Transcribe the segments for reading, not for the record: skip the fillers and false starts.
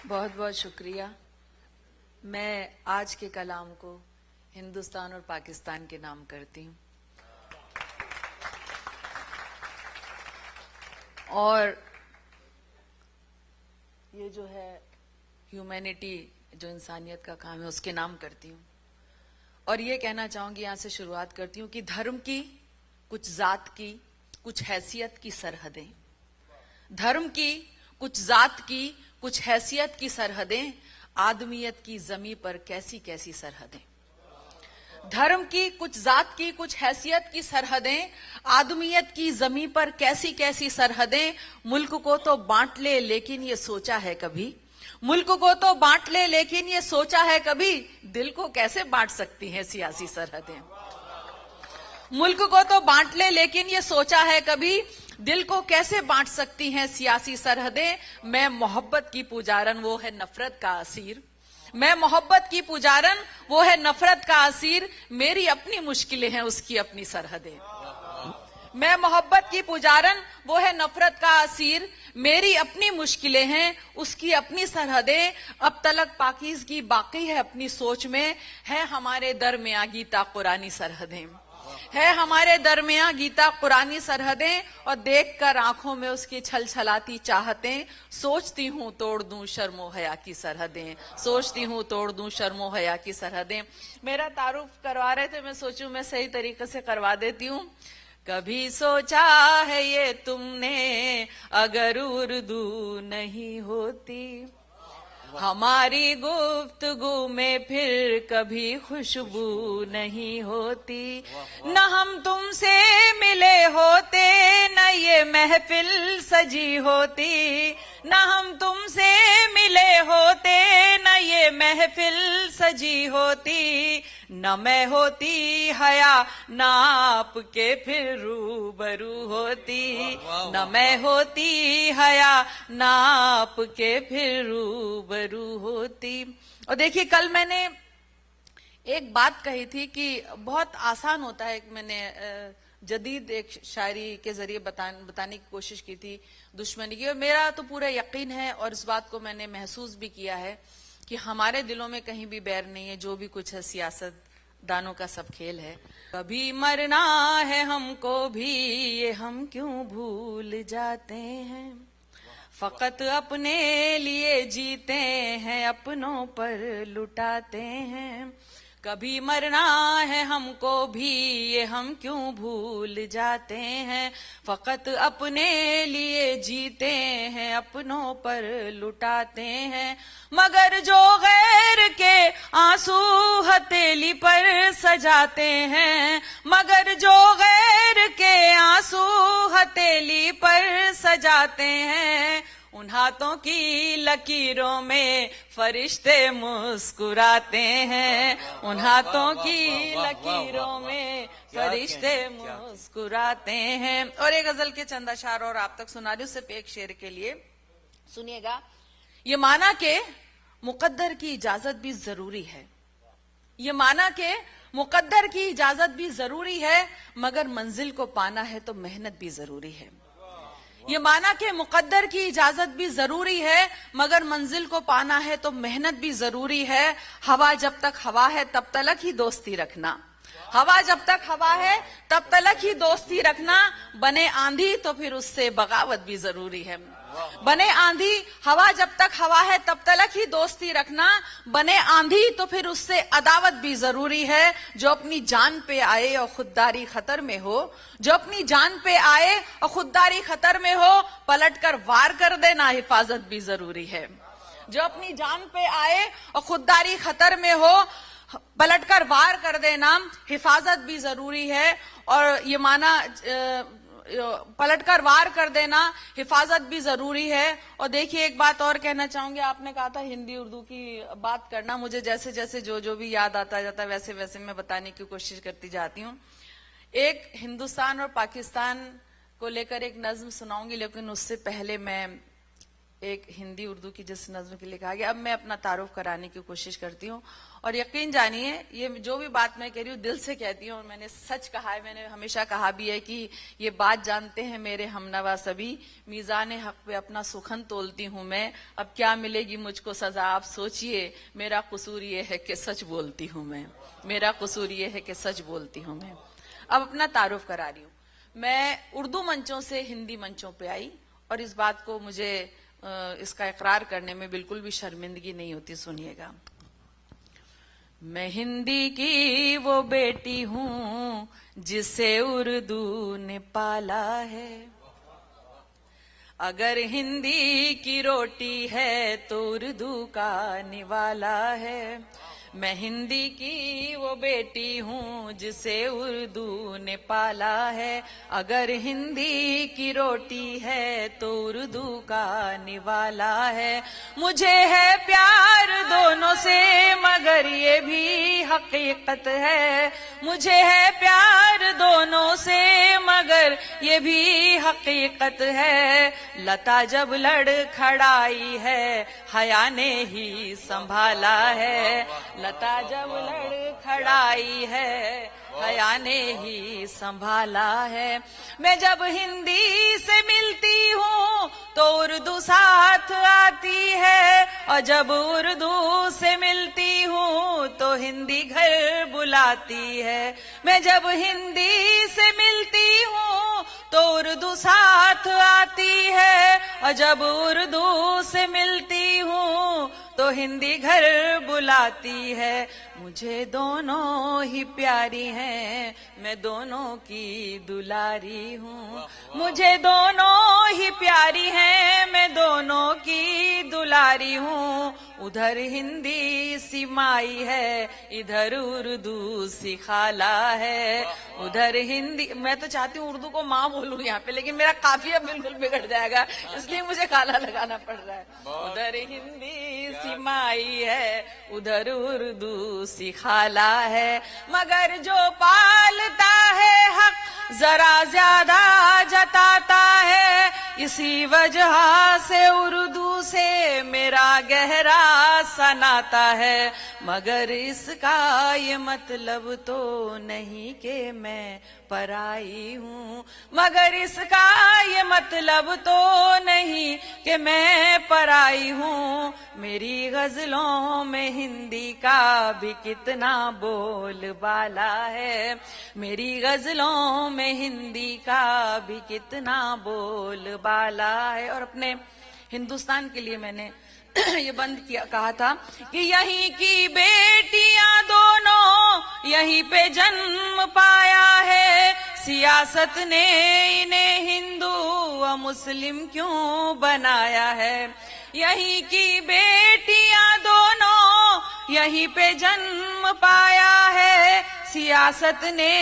بہت بہت شکریہ. میں آج کے کلام کو ہندوستان اور پاکستان کے نام کرتی ہوں. اور یہ جو ہے ہیومینٹی، جو انسانیت کا کام ہے، اس کے نام کرتی ہوں. اور یہ کہنا چاہوں گی، یہاں سے شروعات کرتی ہوں کہ دھرم کی، کچھ ذات کی، کچھ حیثیت کی سرحدیں. دھرم کی، کچھ ذات کی، کچھ حیثیت کی سرحدیں، آدمیت کی زمیں پر کیسی کیسی سرحدیں. دھرم کی، کچھ ذات کی، کچھ حیثیت کی سرحدیں، آدمیت کی زمیں پر کیسی کیسی سرحدیں. ملک کو تو بانٹ لے لیکن یہ سوچا ہے کبھی، ملک کو تو بانٹ لے لیکن یہ سوچا ہے کبھی، دل کو کیسے بانٹ سکتی ہیں سیاسی سرحدیں. ملک کو تو بانٹ لے لیکن یہ سوچا ہے کبھی، دل کو کیسے بانٹ سکتی ہیں سیاسی سرحدیں. میں محبت کی پجارن، وہ ہے نفرت کا اسیر. میں محبت کی پجارن، وہ ہے نفرت کا اسیر. میری اپنی مشکلیں ہیں، اس کی اپنی سرحدیں. میں محبت کی پجارن، وہ ہے نفرت کا اسیر. میری اپنی مشکلیں ہیں، اس کی اپنی سرحدیں. اب تلک پاکیزگی باقی ہے اپنی سوچ میں، ہے ہمارے درمیاں گیتا قرآنی سرحدیں. ہے ہمارے درمیاں گیتا قرآنی سرحدیں. اور دیکھ کر آنکھوں میں اس کی چھل چھلاتی چاہتیں، سوچتی ہوں توڑ دوں شرم و حیا کی سرحدیں. سوچتی ہوں توڑ دوں شرم و حیا کی سرحدیں. میرا تعارف کروا رہے تھے، میں سوچوں میں صحیح طریقے سے کروا دیتی ہوں. کبھی سوچا ہے یہ تم نے اگر اردو نہیں ہوتی، ہماری گفتگو میں پھر کبھی خوشبو نہیں ہوتی. نہ ہم تم سے ملے ہوتے، نہ یہ محفل سجی ہوتی. نہ ہم تم سے ملے ہوتے، نہ یہ محفل سجی ہوتی. نہ میں ہوتی حیا نہ آپ کے پھر روبرو ہوتی. نہ میں ہوتی حیا نہ آپ کے پھر روبرو ہوتی. اور دیکھیے، کل میں نے ایک بات کہی تھی کہ بہت آسان ہوتا ہے. میں نے جدید ایک شاعری کے ذریعے بتانے کی کوشش کی تھی دشمنی کی. اور میرا تو پورا یقین ہے، اور اس بات کو میں نے محسوس بھی کیا ہے کہ ہمارے دلوں میں کہیں بھی بیر نہیں ہے. جو بھی کچھ ہے سیاست دانوں کا سب کھیل ہے. کبھی مرنا ہے ہم کو بھی، یہ ہم کیوں بھول جاتے ہیں. فقط اپنے لیے جیتے ہیں، اپنوں پر لٹاتے ہیں. کبھی مرنا ہے ہم کو بھی، یہ ہم کیوں بھول جاتے ہیں. فقط اپنے لیے جیتے ہیں، اپنوں پر لٹاتے ہیں. مگر جو غیر کے آنسو ہتھیلی پر سجاتے ہیں، مگر جو غیر کے آنسو ہتھیلی پر سجاتے ہیں، ان ہاتھوں کی لکیروں میں فرشتے مسکراتے ہیں. ان ہاتھوں کی لکیروں میں فرشتے مسکراتے ہیں. اور ایک غزل کے چند اشعار اور آپ تک سنا دوں. صرف ایک شعر کے لیے سنیے گا. یہ مانا کہ مقدر کی اجازت بھی ضروری ہے، یہ مانا کہ مقدر کی اجازت بھی ضروری ہے، مگر منزل کو پانا ہے تو محنت بھی ضروری ہے. یہ مانا کہ مقدر کی اجازت بھی ضروری ہے، مگر منزل کو پانا ہے تو محنت بھی ضروری ہے. ہوا جب تک ہوا ہے تب تلک ہی دوستی رکھنا، ہوا جب تک ہوا ہے تب تلک ہی دوستی رکھنا. بنے آندھی تو پھر اس سے بغاوت بھی ضروری ہے. بنے آندھی، ہوا جب تک ہوا ہے تب تلک ہی دوستی رکھنا. بنے آندھی تو پھر اس سے عداوت بھی ضروری ہے. جو اپنی جان پہ آئے اور خودداری خطر میں ہو، جو اپنی جان پہ آئے اور خودداری خطر میں ہو، پلٹ کر وار کر دینا حفاظت بھی ضروری ہے. جو اپنی جان پہ آئے اور خودداری خطر میں ہو، پلٹ کر وار کر دینا حفاظت بھی ضروری ہے. اور یہ مانا پلٹ کر وار کر دینا حفاظت بھی ضروری ہے. اور دیکھیے، ایک بات اور کہنا چاہوں گی. آپ نے کہا تھا ہندی اردو کی بات کرنا. مجھے جیسے جیسے جو بھی یاد آتا جاتا ہے ویسے ویسے میں بتانے کی کوشش کرتی جاتی ہوں. ایک ہندوستان اور پاکستان کو لے کر ایک نظم سناؤں گی، لیکن اس سے پہلے میں ایک ہندی اردو کی جس نظم کے لیے کہا گیا. اب میں اپنا تعارف کرانے کی کوشش کرتی ہوں, اور یقین جانیے یہ جو بھی بات میں کہہ رہی ہوں دل سے کہتی ہوں, اور میں نے سچ کہا ہے, میں نے ہمیشہ کہا بھی ہے کہ یہ بات جانتے ہیں میرے ہمنوا سبھی, میزان حق پہ اپنا سخن تولتی ہوں میں, اب کیا ملے گی مجھ کو سزا آپ سوچئے, میرا قصور یہ ہے کہ سچ بولتی ہوں میں, میرا قصور یہ ہے کہ سچ بولتی ہوں میں. اب اپنا تعارف کرا رہی ہوں. میں اردو منچوں سے ہندی منچوں پہ آئی, اور اس بات کو مجھے اس کا اقرار کرنے میں بالکل بھی شرمندگی نہیں ہوتی. سنیے گا. میں ہندی کی وہ بیٹی ہوں جسے اردو نے پالا ہے, اگر ہندی کی روٹی ہے تو اردو کا نوالا ہے. میں ہندی کی وہ بیٹی ہوں جسے اردو نے پالا ہے, اگر ہندی کی روٹی ہے تو اردو کا نوالا ہے. مجھے ہے پیار دونوں سے مگر یہ بھی حقیقت ہے, مجھے ہے پیار دونوں سے مگر یہ بھی حقیقت ہے. لتا جب لڑ کھڑائی ہے حیا نے ہی سنبھالا ہے, لتا جب لڑ کھڑائی ہے حیا نے ہی سنبھالا ہے. میں جب ہندی سے ملتی ہوں تو اردو ساتھ آتی ہے, اور جب اردو سے ملتی ہوں تو ہندی گھر بلاتی ہے. میں جب ہندی سے ملتی ہوں تو اردو ساتھ آتی ہے, اور جب اردو سے ملتی ہوں تو ہندی گھر بلاتی ہے. مجھے دونوں ہی پیاری ہیں, میں دونوں کی دلاری ہوں. مجھے دونوں ہی پیاری ہیں, میں دونوں کی دلاری ہوں. ادھر ہندی سی مائی ہے, ادھر اردو سی خالہ ہے. ادھر ہندی, میں تو چاہتی ہوں اردو کو ماں بولوں یہاں پہ, لیکن میرا قافیہ بالکل بگڑ جائے گا, اس لیے مجھے خالہ لگانا پڑ رہا ہے. ادھر ہندی سی مائی ہے, ادھر اردو سی خالہ ہے. مگر جو پالتا ہے حق ذرا زیادہ جتاتا ہے, اسی وجہ سے اردو سے میرا گہرا سا ناتا ہے. مگر اس کا یہ مطلب تو نہیں کہ میں پرائی ہوں, مگر اس کا یہ مطلب تو نہیں کہ میں پرائی ہوں. میری غزلوں میں ہندی کا بھی کتنا بول بالا ہے, میری غزلوں میں ہندی کا بھی کتنا بول بالا ہے. اور اپنے ہندوستان کے لیے میں نے یہ بند کیا, کہا تھا کہ یہیں کی بیٹیاں دونوں یہیں پہ جنم پایا ہے, سیاست نے انہیں ہندو و مسلم کیوں بنایا ہے. یہیں کی بیٹیاں دونوں یہیں پہ جنم پایا ہے, سیاست نے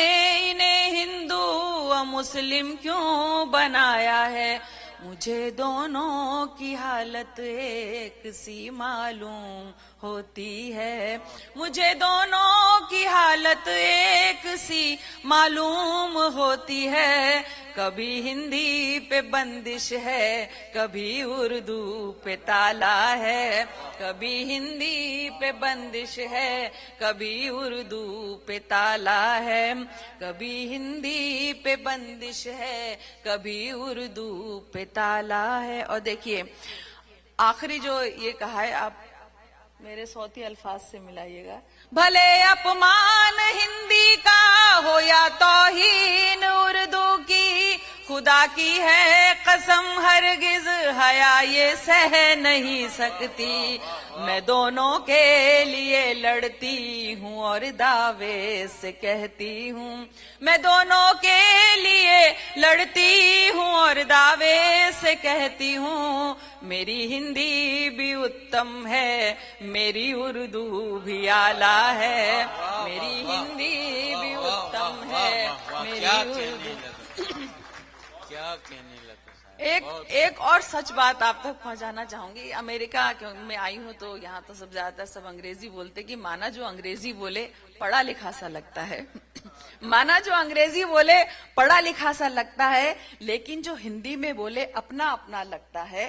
انہیں ہندو و مسلم کیوں بنایا ہے. مجھے دونوں کی حالت ایک سی معلوم ہوتی ہے, مجھے دونوں کی حالت ایک سی معلوم ہوتی ہے. کبھی ہندی پہ بندش ہے, کبھی اردو پہ تالا ہے, کبھی ہندی پہ بندش ہے, کبھی اردو پہ تالا ہے. کبھی ہندی پہ بندش ہے, کبھی اردو پہ تالا ہے. اور دیکھیے آخری جو یہ کہا ہے, آپ میرے صوتی الفاظ سے ملائیے گا. بھلے اپمان ہندی کا ہو یا توہین اردو کی, خدا کی ہے قسم ہرگز حیا یہ سہ نہیں سکتی. میں دونوں کے لیے لڑتی ہوں اور دعوے سے کہتی ہوں, میں دونوں کے لیے لڑتی ہوں اور دعوے سے کہتی ہوں. میری ہندی بھی اتم ہے, میری اردو بھی اعلیٰ ہے, میری ہندی بھی اتم ہے, میری اردو. کیا کہنے لگا. ایک اور سچ بات آپ تک پہنچانا چاہوں گی. امریکہ میں آئی ہوں تو یہاں تو سب زیادہ تر سب انگریزی بولتے, کہ مانا جو انگریزی بولے پڑھا لکھا سا لگتا ہے, مانا جو انگریزی بولے پڑھا لکھا سا لگتا ہے, لیکن جو ہندی میں بولے اپنا اپنا لگتا ہے.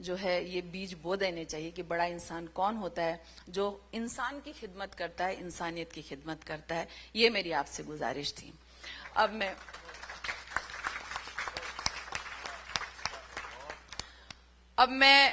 جو ہے یہ بیج بو دینے چاہیے کہ بڑا انسان کون ہوتا ہے جو انسان کی خدمت کرتا ہے, انسانیت کی خدمت کرتا ہے. یہ میری آپ سے گزارش تھی. اب میں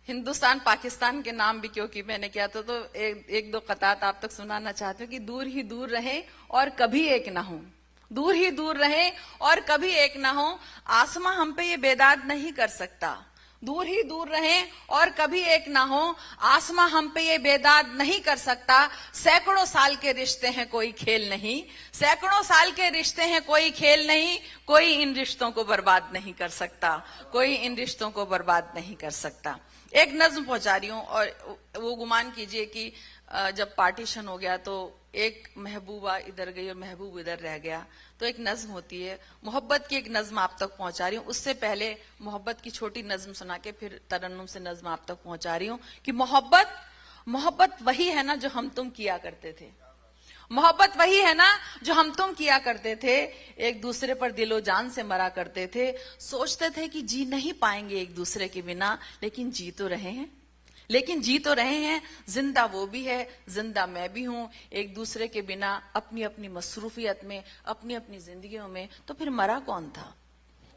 ہندوستان پاکستان کے نام بھی کیونکہ میں نے کیا تھا تو ایک دو قطعات آپ تک سنانا چاہتی ہوں کہ دور ہی دور رہیں اور کبھی ایک نہ ہوں, دور ہی دور رہیں اور کبھی ایک نہ ہوں, آسماں ہم پہ یہ بیداد نہیں کر سکتا. دور ہی دور رہیں اور کبھی ایک نہ ہو, آسماں ہم پہ یہ بیداد نہیں کر سکتا. سینکڑوں سال کے رشتے ہیں کوئی کھیل نہیں, سینکڑوں سال کے رشتے ہیں کوئی کھیل نہیں, کوئی ان رشتوں کو برباد نہیں کر سکتا, کوئی ان رشتوں کو برباد نہیں کر سکتا. ایک نظم پہنچا رہی ہوں, اور وہ گمان کیجئے کہ جب پارٹیشن ہو گیا تو ایک محبوبہ ادھر گئی اور محبوب ادھر رہ گیا, تو ایک نظم ہوتی ہے محبت کی, ایک نظم آپ تک پہنچا رہی ہوں. اس سے پہلے محبت کی چھوٹی نظم سنا کے پھر ترنم سے نظم آپ تک پہنچا رہی ہوں کہ محبت وہی ہے نا جو ہم تم کیا کرتے تھے, محبت وہی ہے نا جو ہم تم کیا کرتے تھے. ایک دوسرے پر دل و جان سے مرا کرتے تھے, سوچتے تھے کہ جی نہیں پائیں گے ایک دوسرے کے بنا, لیکن جی تو رہے ہیں, لیکن جی تو رہے ہیں. زندہ وہ بھی ہے, زندہ میں بھی ہوں, ایک دوسرے کے بنا اپنی اپنی مصروفیت میں, اپنی اپنی زندگیوں میں. تو پھر مرا کون تھا,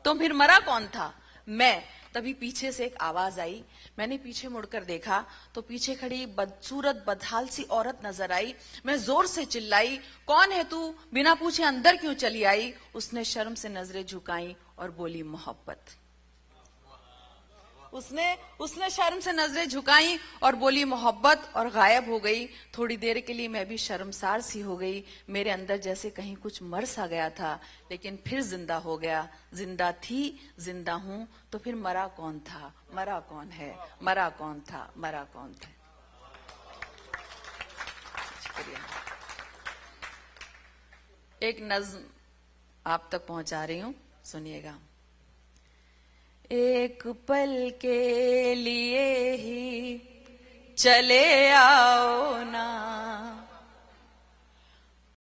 تو پھر مرا کون تھا؟ میں. تبھی پیچھے سے ایک آواز آئی, میں نے پیچھے مڑ کر دیکھا تو پیچھے کھڑی بدصورت بدحال سی عورت نظر آئی. میں زور سے چلائی, کون ہے تو, بنا پوچھے اندر کیوں چلی آئی؟ اس نے شرم سے نظریں جھکائیں اور بولی محبت. اس نے شرم سے نظریں جھکائیں اور بولی محبت, اور غائب ہو گئی. تھوڑی دیر کے لیے میں بھی شرمسار سی ہو گئی, میرے اندر جیسے کہیں کچھ مر سا گیا تھا, لیکن پھر زندہ ہو گیا. زندہ تھی, زندہ ہوں, تو پھر مرا کون تھا, مرا کون ہے, مرا کون تھا, مرا کون تھا. شکریہ. ایک نظم آپ تک پہنچا رہی ہوں, سنیے گا. ایک پل کے لیے ہی چلے آؤ نا,